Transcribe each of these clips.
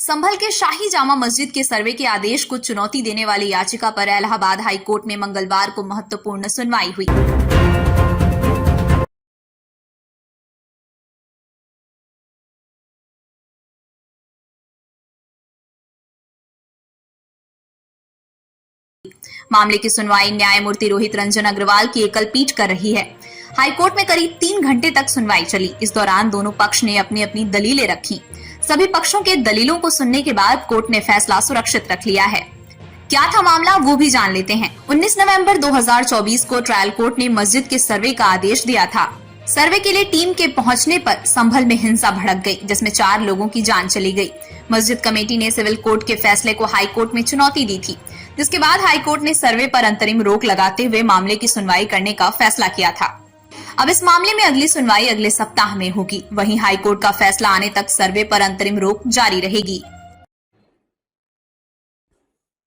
संभल के शाही जामा मस्जिद के सर्वे के आदेश को चुनौती देने वाली याचिका पर इलाहाबाद हाई कोर्ट में मंगलवार को महत्वपूर्ण सुनवाई हुई। मामले की सुनवाई न्यायमूर्ति रोहित रंजन अग्रवाल की एकल पीठ कर रही है। हाईकोर्ट में करीब 3 घंटे तक सुनवाई चली। इस दौरान दोनों पक्ष ने अपनी अपनी दलीलें रखी। सभी पक्षों के दलीलों को सुनने के बाद कोर्ट ने फैसला सुरक्षित रख लिया है। क्या था मामला, वो भी जान लेते हैं। 19 नवंबर 2024 को ट्रायल कोर्ट ने मस्जिद के सर्वे का आदेश दिया था। सर्वे के लिए टीम के पहुंचने पर संभल में हिंसा भड़क गई, जिसमें 4 लोगों की जान चली गई। मस्जिद कमेटी ने सिविल कोर्ट के फैसले को हाई कोर्ट में चुनौती दी थी, जिसके बाद हाई कोर्ट ने सर्वे पर अंतरिम रोक लगाते हुए मामले की सुनवाई करने का फैसला किया था। अब इस मामले में अगली सुनवाई अगले सप्ताह में होगी। वहीं हाई कोर्ट का फैसला आने तक सर्वे पर अंतरिम रोक जारी रहेगी।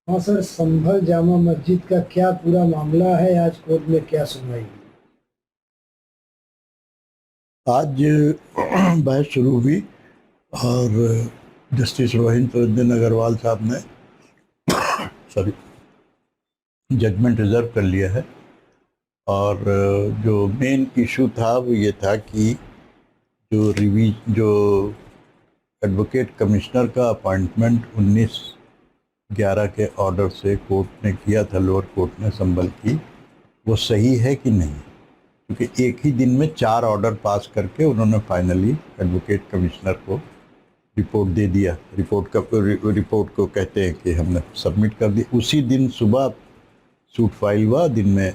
हाँ सर, संभल जामा मस्जिद का क्या पूरा मामला है? आज कोर्ट में क्या सुनवाई हुई? आज बहस शुरू हुई और जस्टिस रोहित रंजन अग्रवाल साहब ने जजमेंट रिजर्व कर लिया है। और जो मेन इशू था वो ये था कि जो एडवोकेट कमिश्नर का अपॉइंटमेंट 19/11 के ऑर्डर से कोर्ट ने किया था, लोअर कोर्ट ने संभल की, वो सही है कि नहीं। क्योंकि एक ही दिन में 4 ऑर्डर पास करके उन्होंने फाइनली एडवोकेट कमिश्नर को रिपोर्ट दे दिया। रिपोर्ट को कहते हैं कि हमने सबमिट कर दी। उसी दिन सुबह सूट फाइल हुआ, दिन में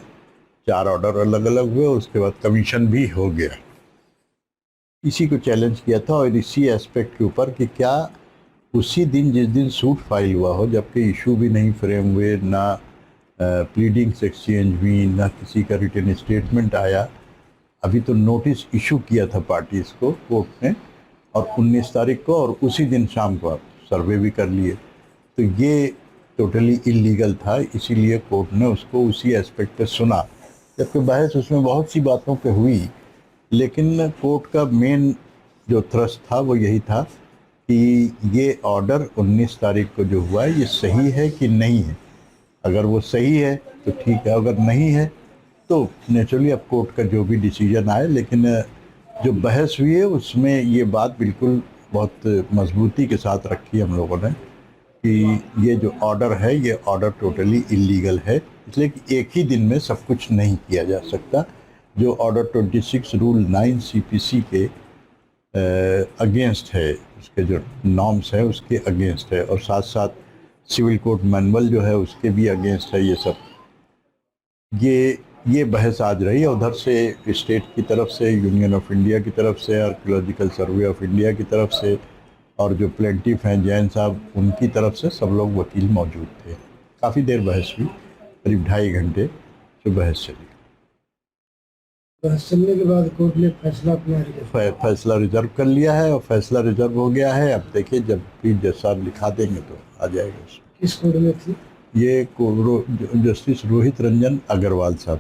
4 ऑर्डर अलग अलग हुए, उसके बाद कमीशन भी हो गया। इसी को चैलेंज किया था और इसी एस्पेक्ट के ऊपर कि क्या उसी दिन जिस दिन सूट फाइल हुआ हो, जबकि इशू भी नहीं फ्रेम हुए, ना प्लीडिंग्स एक्सचेंज हुई, ना किसी का रिटन स्टेटमेंट आया, अभी तो नोटिस इशू किया था पार्टीज़ को कोर्ट ने और 19 तारीख को, और उसी दिन शाम को आप सर्वे भी कर लिए। तो ये टोटली इलीगल था, इसीलिए कोर्ट ने उसको उसी एस्पेक्ट पे सुना। जबकि बहस उसमें बहुत सी बातों पे हुई, लेकिन कोर्ट का मेन जो थ्रस्ट था वो यही था कि ये ऑर्डर 19 तारीख को जो हुआ है ये सही है कि नहीं है। अगर वो सही है तो ठीक है, अगर नहीं है तो नेचुरली अब कोर्ट का जो भी डिसीजन आए। लेकिन जो बहस हुई है उसमें ये बात बिल्कुल बहुत मजबूती के साथ रखी हम लोगों ने कि ये जो ऑर्डर है ये ऑर्डर टोटली इलीगल है, इसलिए कि एक ही दिन में सब कुछ नहीं किया जा सकता। जो ऑर्डर 26 रूल 9 CPC के अगेंस्ट है, उसके जो नॉर्म्स है उसके अगेंस्ट है, और साथ साथ सिविल कोड मैनुअल जो है उसके भी अगेंस्ट है। ये सब ये बहस आज रही है। उधर से स्टेट की तरफ से, यूनियन ऑफ इंडिया की तरफ से, आर्कियोलॉजिकल सर्वे ऑफ इंडिया की तरफ से, और जो प्लेंटिफ हैं जैन साहब, उनकी तरफ से सब लोग वकील मौजूद थे। काफ़ी देर बहस हुई, करीब 2.5 घंटे जो बहस चली। बहस चलने के बाद कोर्ट ने फैसला अपना फैसला रिजर्व कर लिया है और फैसला रिजर्व हो गया है। अब देखिए, जब भी जज साहब लिखा देंगे तो आ जाएगा। किस कोर्ट में थी ये? जस्टिस रोहित रंजन अग्रवाल साहब।